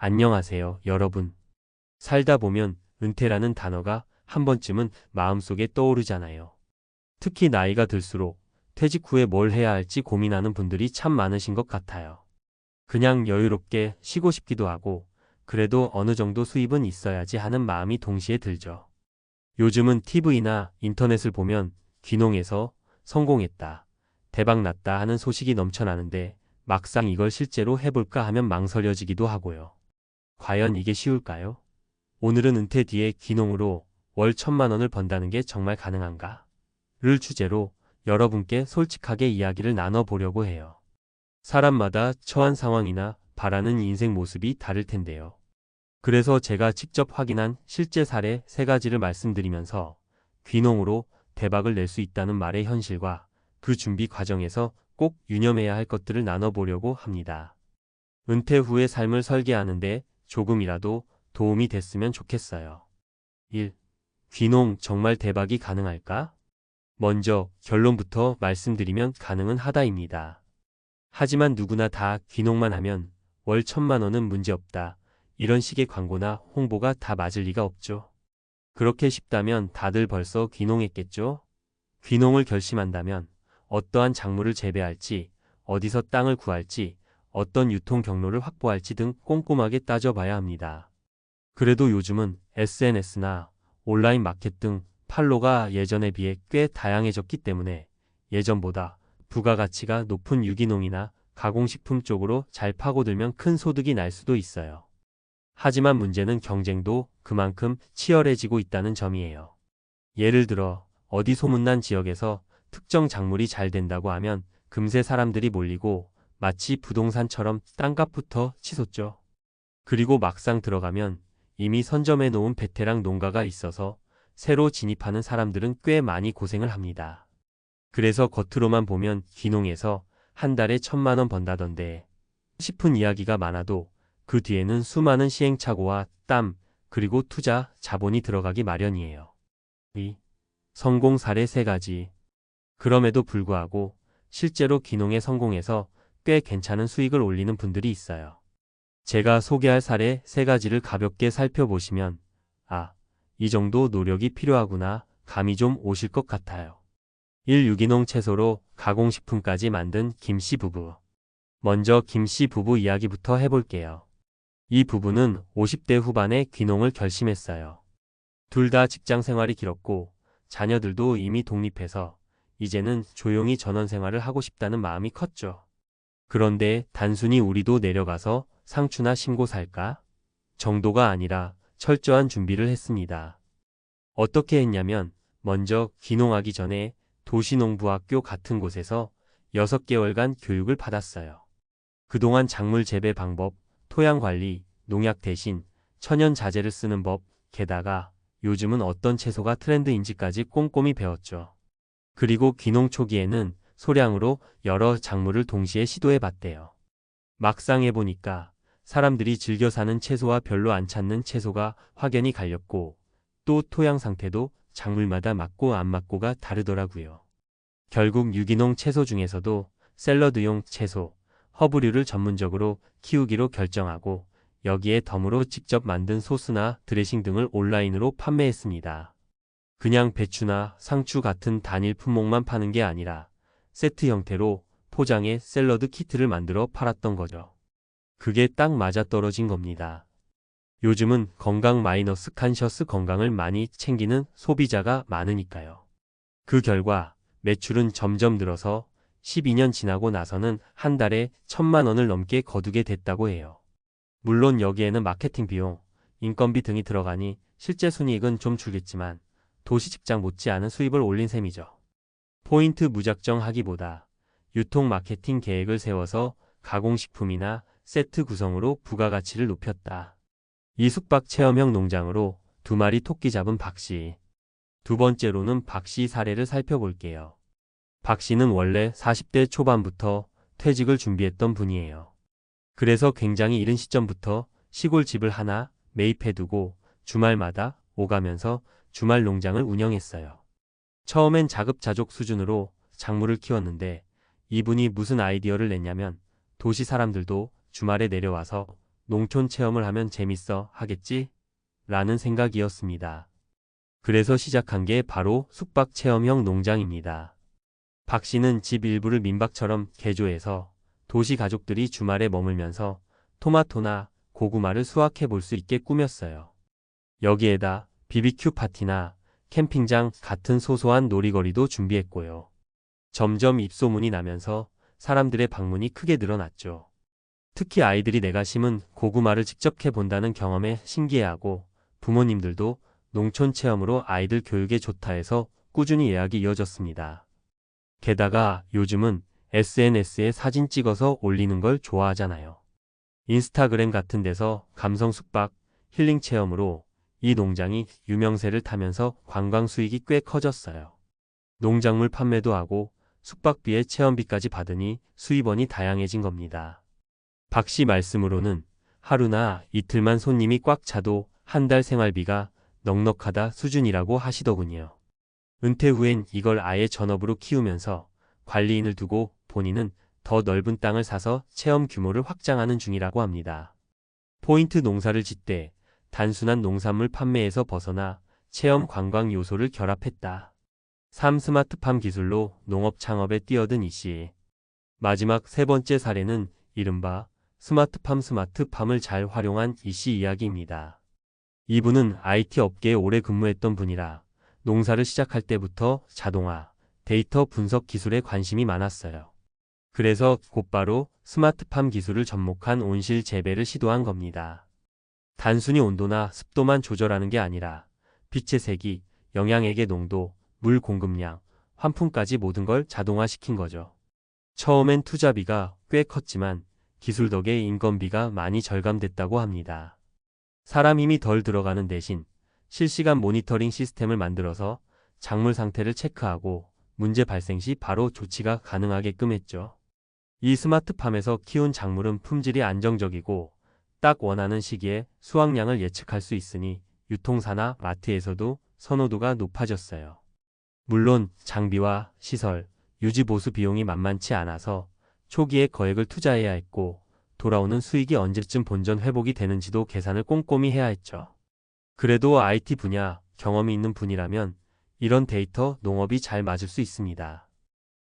안녕하세요, 여러분. 살다 보면 은퇴라는 단어가 한 번쯤은 마음속에 떠오르잖아요. 특히 나이가 들수록 퇴직 후에 뭘 해야 할지 고민하는 분들이 참 많으신 것 같아요. 그냥 여유롭게 쉬고 싶기도 하고, 그래도 어느 정도 수입은 있어야지 하는 마음이 동시에 들죠. 요즘은 TV나 인터넷을 보면 귀농해서 성공했다, 대박 났다 하는 소식이 넘쳐나는데 막상 이걸 실제로 해볼까 하면 망설여지기도 하고요. 과연 이게 쉬울까요? 오늘은 은퇴 뒤에 귀농으로 월 1,000만 원을 번다는 게 정말 가능한가? 를 주제로 여러분께 솔직하게 이야기를 나눠보려고 해요. 사람마다 처한 상황이나 바라는 인생 모습이 다를 텐데요. 그래서 제가 직접 확인한 실제 사례 3가지를 말씀드리면서 귀농으로 대박을 낼 수 있다는 말의 현실과 그 준비 과정에서 꼭 유념해야 할 것들을 나눠보려고 합니다. 은퇴 후의 삶을 설계하는데 조금이라도 도움이 됐으면 좋겠어요. 1. 귀농 정말 대박이 가능할까? 먼저 결론부터 말씀드리면 가능은 하다입니다. 하지만 누구나 다 귀농만 하면 월 1,000만 원은 문제없다, 이런 식의 광고나 홍보가 다 맞을 리가 없죠. 그렇게 쉽다면 다들 벌써 귀농했겠죠? 귀농을 결심한다면 어떠한 작물을 재배할지, 어디서 땅을 구할지, 어떤 유통 경로를 확보할지 등 꼼꼼하게 따져봐야 합니다. 그래도 요즘은 SNS나 온라인 마켓 등 판로가 예전에 비해 꽤 다양해졌기 때문에 예전보다 부가가치가 높은 유기농이나 가공식품 쪽으로 잘 파고들면 큰 소득이 날 수도 있어요. 하지만 문제는 경쟁도 그만큼 치열해지고 있다는 점이에요. 예를 들어 어디 소문난 지역에서 특정 작물이 잘 된다고 하면 금세 사람들이 몰리고 마치 부동산처럼 땅값부터 치솟죠. 그리고 막상 들어가면 이미 선점해 놓은 베테랑 농가가 있어서 새로 진입하는 사람들은 꽤 많이 고생을 합니다. 그래서 겉으로만 보면 귀농해서 한 달에 1,000만 원 번다던데 싶은 이야기가 많아도 그 뒤에는 수많은 시행착오와 땀, 그리고 투자, 자본이 들어가기 마련이에요. 2. 성공 사례 3가지. 그럼에도 불구하고 실제로 귀농에 성공해서 꽤 괜찮은 수익을 올리는 분들이 있어요. 제가 소개할 사례 3가지를 가볍게 살펴보시면 이 정도 노력이 필요하구나 감이 좀 오실 것 같아요. 1. 유기농 채소로 가공식품까지 만든 김씨 부부. 먼저 김씨 부부 이야기부터 해볼게요. 이 부부는 50대 후반에 귀농을 결심했어요. 둘 다 직장 생활이 길었고 자녀들도 이미 독립해서 이제는 조용히 전원 생활을 하고 싶다는 마음이 컸죠. 그런데 단순히 우리도 내려가서 상추나 심고 살까? 정도가 아니라 철저한 준비를 했습니다. 어떻게 했냐면 먼저 귀농하기 전에 도시농부학교 같은 곳에서 6개월간 교육을 받았어요. 그동안 작물 재배 방법, 토양 관리, 농약 대신 천연 자재를 쓰는 법, 게다가 요즘은 어떤 채소가 트렌드인지까지 꼼꼼히 배웠죠. 그리고 귀농 초기에는 소량으로 여러 작물을 동시에 시도해봤대요. 막상 해보니까 사람들이 즐겨 사는 채소와 별로 안 찾는 채소가 확연히 갈렸고 또 토양 상태도 작물마다 맞고 안 맞고가 다르더라고요. 결국 유기농 채소 중에서도 샐러드용 채소, 허브류를 전문적으로 키우기로 결정하고 여기에 덤으로 직접 만든 소스나 드레싱 등을 온라인으로 판매했습니다. 그냥 배추나 상추 같은 단일 품목만 파는 게 아니라 세트 형태로 포장해 샐러드 키트를 만들어 팔았던 거죠. 그게 딱 맞아떨어진 겁니다. 요즘은 건강 마이너스 컨셔스 건강을 많이 챙기는 소비자가 많으니까요. 그 결과 매출은 점점 늘어서 12년 지나고 나서는 한 달에 1,000만 원을 넘게 거두게 됐다고 해요. 물론 여기에는 마케팅 비용, 인건비 등이 들어가니 실제 순이익은 좀 줄겠지만 도시 직장 못지않은 수입을 올린 셈이죠. 포인트 무작정 하기보다 유통 마케팅 계획을 세워서 가공식품이나 세트 구성으로 부가가치를 높였다. 이 숙박 체험형 농장으로 2마리 토끼 잡은 박씨. 두 번째로는 박씨 사례를 살펴볼게요. 박씨는 원래 40대 초반부터 퇴직을 준비했던 분이에요. 그래서 굉장히 이른 시점부터 시골 집을 하나 매입해두고 주말마다 오가면서 주말 농장을 운영했어요. 처음엔 자급자족 수준으로 작물을 키웠는데 이분이 무슨 아이디어를 냈냐면 도시 사람들도 주말에 내려와서 농촌 체험을 하면 재밌어 하겠지? 라는 생각이었습니다. 그래서 시작한 게 바로 숙박 체험형 농장입니다. 박 씨는 집 일부를 민박처럼 개조해서 도시 가족들이 주말에 머물면서 토마토나 고구마를 수확해 볼 수 있게 꾸몄어요. 여기에다 BBQ 파티나 캠핑장 같은 소소한 놀이거리도 준비했고요. 점점 입소문이 나면서 사람들의 방문이 크게 늘어났죠. 특히 아이들이 내가 심은 고구마를 직접 해본다는 경험에 신기해하고 부모님들도 농촌 체험으로 아이들 교육에 좋다 해서 꾸준히 예약이 이어졌습니다. 게다가 요즘은 SNS에 사진 찍어서 올리는 걸 좋아하잖아요. 인스타그램 같은 데서 감성 숙박, 힐링 체험으로 이 농장이 유명세를 타면서 관광 수익이 꽤 커졌어요. 농작물 판매도 하고 숙박비에 체험비까지 받으니 수입원이 다양해진 겁니다. 박 씨 말씀으로는 하루나 이틀만 손님이 꽉 차도 한 달 생활비가 넉넉하다 수준이라고 하시더군요. 은퇴 후엔 이걸 아예 전업으로 키우면서 관리인을 두고 본인은 더 넓은 땅을 사서 체험 규모를 확장하는 중이라고 합니다. 포인트 농사를 짓되 단순한 농산물 판매에서 벗어나 체험 관광 요소를 결합했다. 3. 스마트팜 기술로 농업 창업에 뛰어든 이씨. 마지막 세 번째 사례는 이른바 스마트팜을 잘 활용한 이씨 이야기입니다. 이분은 IT 업계에 오래 근무했던 분이라 농사를 시작할 때부터 자동화, 데이터 분석 기술에 관심이 많았어요. 그래서 곧바로 스마트팜 기술을 접목한 온실 재배를 시도한 겁니다. 단순히 온도나 습도만 조절하는 게 아니라 빛의 세기, 영양액의 농도, 물 공급량, 환풍까지 모든 걸 자동화시킨 거죠. 처음엔 투자비가 꽤 컸지만 기술 덕에 인건비가 많이 절감됐다고 합니다. 사람 힘이 덜 들어가는 대신 실시간 모니터링 시스템을 만들어서 작물 상태를 체크하고 문제 발생 시 바로 조치가 가능하게끔 했죠. 이 스마트팜에서 키운 작물은 품질이 안정적이고 딱 원하는 시기에 수확량을 예측할 수 있으니 유통사나 마트에서도 선호도가 높아졌어요. 물론 장비와 시설, 유지 보수 비용이 만만치 않아서 초기에 거액을 투자해야 했고 돌아오는 수익이 언제쯤 본전 회복이 되는지도 계산을 꼼꼼히 해야 했죠. 그래도 IT 분야 경험이 있는 분이라면 이런 데이터 농업이 잘 맞을 수 있습니다.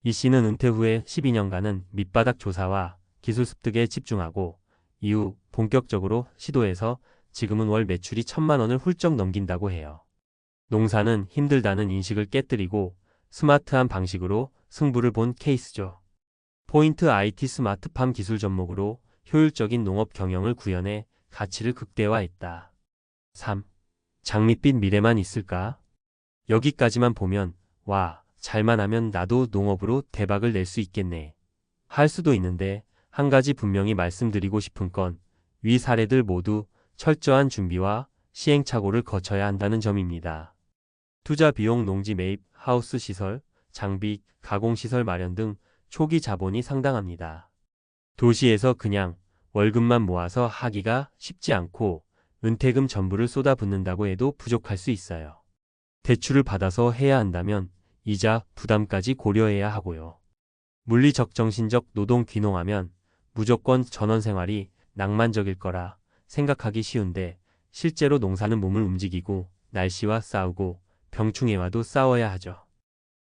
이 씨는 은퇴 후에 12년간은 밑바닥 조사와 기술 습득에 집중하고 이후 본격적으로 시도해서 지금은 월 매출이 1,000만 원을 훌쩍 넘긴다고 해요. 농사는 힘들다는 인식을 깨뜨리고 스마트한 방식으로 승부를 본 케이스죠. 포인트 IT 스마트팜 기술 접목으로 효율적인 농업 경영을 구현해 가치를 극대화했다. 3. 장밋빛 미래만 있을까? 여기까지만 보면 와, 잘만 하면 나도 농업으로 대박을 낼 수 있겠네. 할 수도 있는데 한 가지 분명히 말씀드리고 싶은 건 위 사례들 모두 철저한 준비와 시행착오를 거쳐야 한다는 점입니다. 투자 비용 농지 매입, 하우스 시설, 장비, 가공시설 마련 등 초기 자본이 상당합니다. 도시에서 그냥 월급만 모아서 하기가 쉽지 않고 은퇴금 전부를 쏟아붓는다고 해도 부족할 수 있어요. 대출을 받아서 해야 한다면 이자, 부담까지 고려해야 하고요. 물리적, 정신적 노동 귀농하면 무조건 전원생활이 낭만적일 거라 생각하기 쉬운데 실제로 농사는 몸을 움직이고 날씨와 싸우고 병충해와도 싸워야 하죠.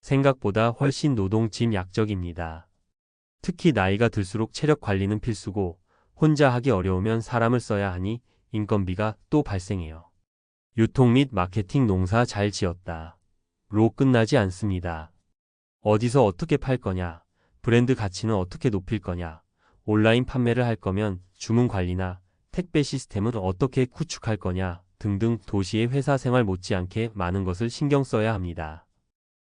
생각보다 훨씬 노동 짐약적입니다. 특히 나이가 들수록 체력 관리는 필수고 혼자 하기 어려우면 사람을 써야 하니 인건비가 또 발생해요. 유통 및 마케팅 농사 잘 지었다. 로 끝나지 않습니다. 어디서 어떻게 팔 거냐, 브랜드 가치는 어떻게 높일 거냐, 온라인 판매를 할 거면 주문 관리나 택배 시스템은 어떻게 구축할 거냐 등등 도시의 회사 생활 못지않게 많은 것을 신경 써야 합니다.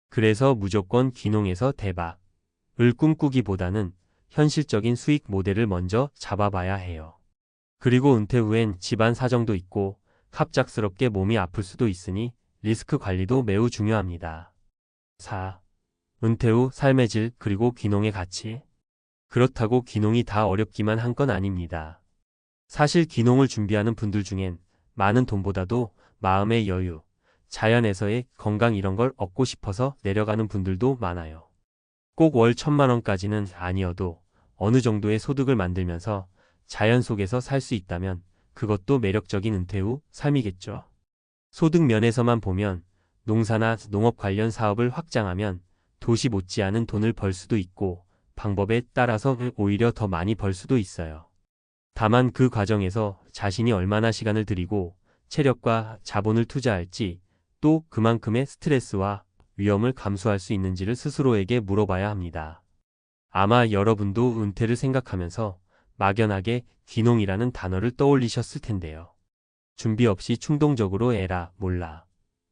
그래서 무조건 귀농해서 대박을 꿈꾸기보다는 현실적인 수익 모델을 먼저 잡아봐야 해요. 그리고 은퇴 후엔 집안 사정도 있고 갑작스럽게 몸이 아플 수도 있으니 리스크 관리도 매우 중요합니다. 4. 은퇴 후 삶의 질 그리고 귀농의 가치. 그렇다고 귀농이 다 어렵기만 한 건 아닙니다. 사실 귀농을 준비하는 분들 중엔 많은 돈보다도 마음의 여유, 자연에서의 건강 이런 걸 얻고 싶어서 내려가는 분들도 많아요. 꼭 월 1,000만 원까지는 아니어도 어느 정도의 소득을 만들면서 자연 속에서 살 수 있다면 그것도 매력적인 은퇴 후 삶이겠죠. 소득 면에서만 보면 농사나 농업 관련 사업을 확장하면 도시 못지않은 돈을 벌 수도 있고 방법에 따라서 오히려 더 많이 벌 수도 있어요. 다만 그 과정에서 자신이 얼마나 시간을 들이고 체력과 자본을 투자할지 또 그만큼의 스트레스와 위험을 감수할 수 있는지를 스스로에게 물어봐야 합니다. 아마 여러분도 은퇴를 생각하면서 막연하게 귀농이라는 단어를 떠올리셨을 텐데요. 준비 없이 충동적으로 에라 몰라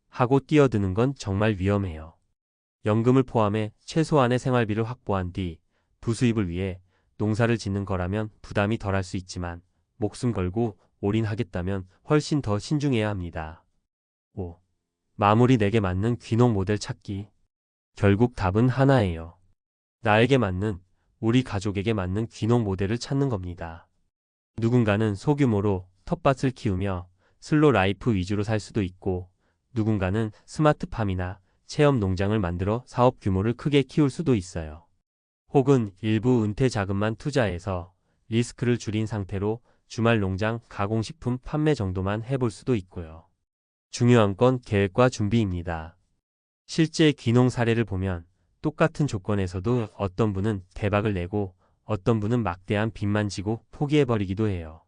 하고 뛰어드는 건 정말 위험해요. 연금을 포함해 최소한의 생활비를 확보한 뒤 부수입을 위해 농사를 짓는 거라면 부담이 덜할 수 있지만 목숨 걸고 올인하겠다면 훨씬 더 신중해야 합니다. 5. 마무리 내게 맞는 귀농 모델 찾기. 결국 답은 하나예요. 나에게 맞는, 우리 가족에게 맞는 귀농 모델을 찾는 겁니다. 누군가는 소규모로 텃밭을 키우며 슬로 라이프 위주로 살 수도 있고 누군가는 스마트팜이나 체험 농장을 만들어 사업 규모를 크게 키울 수도 있어요. 혹은 일부 은퇴 자금만 투자해서 리스크를 줄인 상태로 주말 농장, 가공식품 판매 정도만 해볼 수도 있고요. 중요한 건 계획과 준비입니다. 실제 귀농 사례를 보면 똑같은 조건에서도 어떤 분은 대박을 내고 어떤 분은 막대한 빚만 지고 포기해버리기도 해요.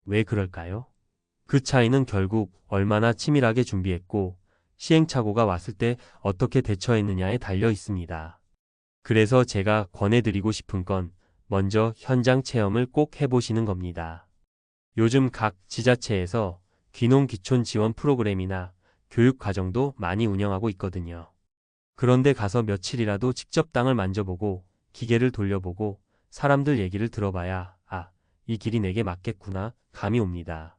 왜 그럴까요? 그 차이는 결국 얼마나 치밀하게 준비했고 시행착오가 왔을 때 어떻게 대처했느냐에 달려 있습니다. 그래서 제가 권해드리고 싶은 건 먼저 현장 체험을 꼭 해보시는 겁니다. 요즘 각 지자체에서 귀농 귀촌 지원 프로그램이나 교육 과정도 많이 운영하고 있거든요. 그런데 가서 며칠이라도 직접 땅을 만져보고 기계를 돌려보고 사람들 얘기를 들어봐야 이 길이 내게 맞겠구나 감이 옵니다.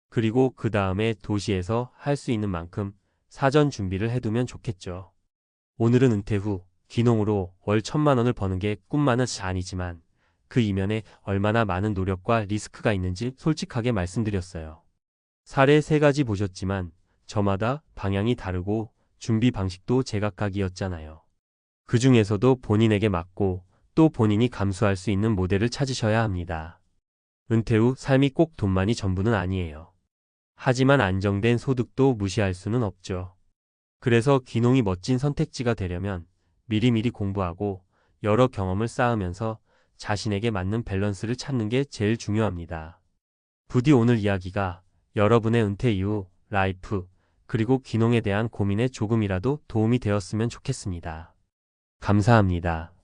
그리고 그 다음에 도시에서 할 수 있는 만큼 사전 준비를 해두면 좋겠죠. 오늘은 은퇴 후 귀농으로 월 1,000만 원을 버는 게 꿈만은 아니지만 그 이면에 얼마나 많은 노력과 리스크가 있는지 솔직하게 말씀드렸어요. 사례 3가지 보셨지만 저마다 방향이 다르고 준비 방식도 제각각이었잖아요. 그 중에서도 본인에게 맞고 또 본인이 감수할 수 있는 모델을 찾으셔야 합니다. 은퇴 후 삶이 꼭 돈만이 전부는 아니에요. 하지만 안정된 소득도 무시할 수는 없죠. 그래서 귀농이 멋진 선택지가 되려면 미리미리 공부하고 여러 경험을 쌓으면서 자신에게 맞는 밸런스를 찾는 게 제일 중요합니다. 부디 오늘 이야기가 여러분의 은퇴 이후 라이프 그리고 귀농에 대한 고민에 조금이라도 도움이 되었으면 좋겠습니다. 감사합니다.